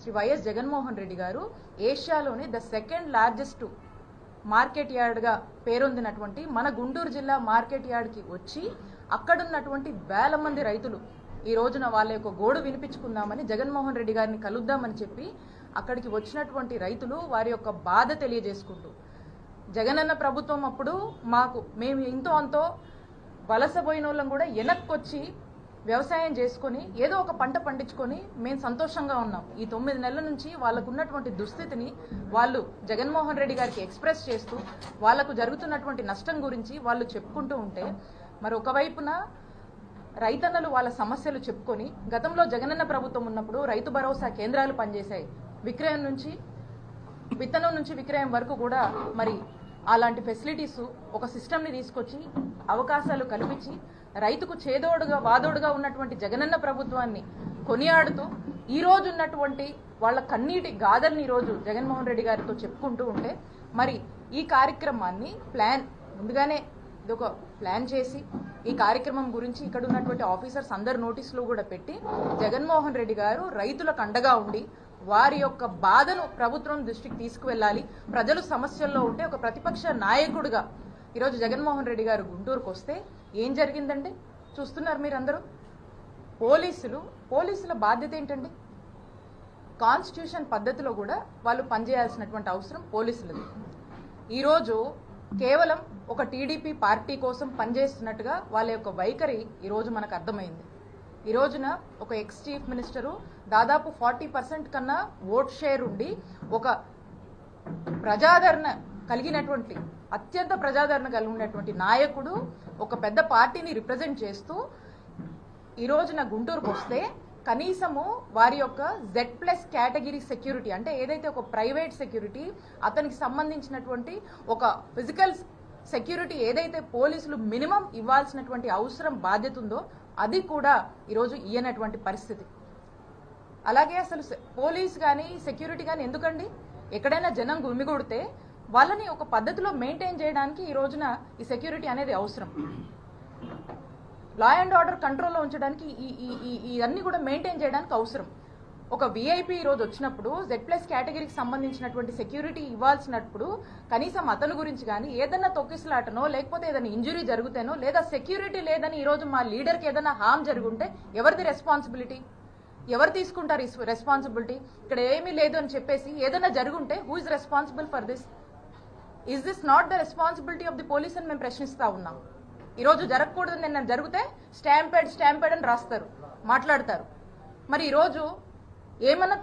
Shri YS Jaganmohan Reddy గారు ఏషియాలోని the second largest market యార్డ్గా పేరొందినటువంటి మన గుంటూరు జిల్లా మార్కెట్ యార్డ్కి వచ్చి అక్కడున్నటువంటి వేల మంది రైతులు ఈ రోజున వాళ్ళ యొక్క గోడు వినిపించుకుందామని జగన్మోహన్ రెడ్డి గారిని కలుద్దామని చెప్పి అక్కడికి వచ్చినటువంటి రైతులు వారి యొక్క బాధ తెలియజేసుకుంటూ జగనన్న ప్రభుత్వం అప్పుడు మేము ఇంతో అంతో వలసపోయిన వాళ్ళం కూడా వెనక్కొచ్చి వ్యవసాయం చేసుకొని ఏదో ఒక పంట పండించుకొని మేము సంతోషంగా ఉన్నాం. ఈ 9 నెలల నుంచి వాళ్ళకు ఉన్నటువంటి దుస్థితిని వాళ్ళు జగన్మోహన్ రెడ్డి గారికి ఎక్స్ప్రెస్ చేస్తూ వాళ్లకు జరుగుతున్నటువంటి నష్టం గురించి వాళ్ళు చెప్పుకుంటూ ఉంటే మరి ఒకవైపున రైతన్నలు వాళ్ళ సమస్యలు చెప్పుకొని గతంలో జగనన్న ప్రభుత్వం ఉన్నప్పుడు రైతు భరోసా కేంద్రాలు పనిచేశాయి. విక్రయం నుంచి విత్తనం నుంచి విక్రయం వరకు కూడా మరి అలాంటి ఫెసిలిటీస్ ఒక సిస్టమ్ని తీసుకొచ్చి అవకాశాలు కల్పించి రైతుకు చేదోడుగా వాదోడుగా ఉన్నటువంటి జగనన్న ప్రభుత్వాన్ని కొనియాడుతూ ఈ రోజు ఉన్నటువంటి వాళ్ళ కన్నీటి గాథల్ని ఈరోజు జగన్మోహన్ రెడ్డి గారితో చెప్పుకుంటూ ఉంటే మరి ఈ కార్యక్రమాన్ని ముందుగానే ఇదొక ప్లాన్ చేసి ఈ కార్యక్రమం గురించి ఇక్కడ ఉన్నటువంటి ఆఫీసర్స్ అందరు నోటీసులు కూడా పెట్టి జగన్మోహన్ రెడ్డి గారు రైతులకు అండగా ఉండి వారి యొక్క బాధను ప్రభుత్వం దృష్టికి తీసుకువెళ్ళాలి, ప్రజలు సమస్యల్లో ఉంటే ఒక ప్రతిపక్ష నాయకుడిగా ఈరోజు జగన్మోహన్ రెడ్డి గారు గుంటూరుకు వస్తే ఏం జరిగిందండి చూస్తున్నారు మీరందరూ. పోలీసుల బాధ్యత ఏంటండి? కాన్స్టిట్యూషన్ పద్ధతిలో కూడా వాళ్ళు పనిచేయాల్సినటువంటి అవసరం పోలీసులది. ఈరోజు కేవలం ఒక టీడీపీ పార్టీ కోసం పనిచేస్తున్నట్టుగా వాళ్ళ యొక్క వైఖరి ఈరోజు మనకు అర్థమైంది. ఈ రోజున ఒక ఎక్స్ చీఫ్ మినిస్టరు దాదాపు 40% కన్నా ఓట్ షేర్ ఉండి ఒక ప్రజాదరణ కలిగినటువంటి అత్యంత ప్రజాదరణ కలిగినటువంటి నాయకుడు ఒక పెద్ద పార్టీని రిప్రజెంట్ చేస్తూ ఈ రోజున గుంటూరుకు వస్తే కనీసము వారి యొక్క Z+ కేటగిరీ సెక్యూరిటీ అంటే ఏదైతే ఒక ప్రైవేట్ సెక్యూరిటీ అతనికి సంబంధించినటువంటి ఒక ఫిజికల్ సెక్యూరిటీ ఏదైతే పోలీసులు మినిమం ఇవ్వాల్సినటువంటి అవసరం బాధ్యత ఉందో అది కూడా ఈరోజు ఇయ్యనటువంటి పరిస్థితి. అలాగే అసలు పోలీస్ కానీ సెక్యూరిటీ కానీ ఎందుకండి? ఎక్కడైనా జనం గుమిగూడితే వాళ్ళని ఒక పద్ధతిలో మెయింటైన్ చేయడానికి ఈ రోజున ఈ సెక్యూరిటీ అనేది అవసరం. లా అండ్ ఆర్డర్ కంట్రోల్లో ఉంచడానికి ఇవన్నీ కూడా మెయింటైన్ చేయడానికి అవసరం. ఒక విఐపి ఈరోజు వచ్చినప్పుడు Z+ కేటగిరీకి సంబంధించినటువంటి సెక్యూరిటీ ఇవ్వాల్సినప్పుడు కనీసం అతని గురించి కానీ ఏదైనా తొక్కిసలాటనో లేకపోతే ఏదైనా ఇంజురీ జరుగుతేనో లేదా సెక్యూరిటీ లేదని ఈరోజు మా లీడర్కి ఏదైనా హామ్ జరుగుంటే ఎవరిది రెస్పాన్సిబిలిటీ? ఎవరు తీసుకుంటారు ఈ రెస్పాన్సిబిలిటీ? ఇక్కడ ఏమీ లేదు అని చెప్పేసి ఏదైనా జరుగుంటే who is responsible for this? Is this not the responsibility of the police అని మేము ప్రశ్నిస్తా ఉన్నాం. ఈరోజు జరగకూడదు నిన్న జరిగితే స్టాంపెడ్ అని రాస్తారు, మాట్లాడతారు. మరి ఈరోజు ఏమన్నా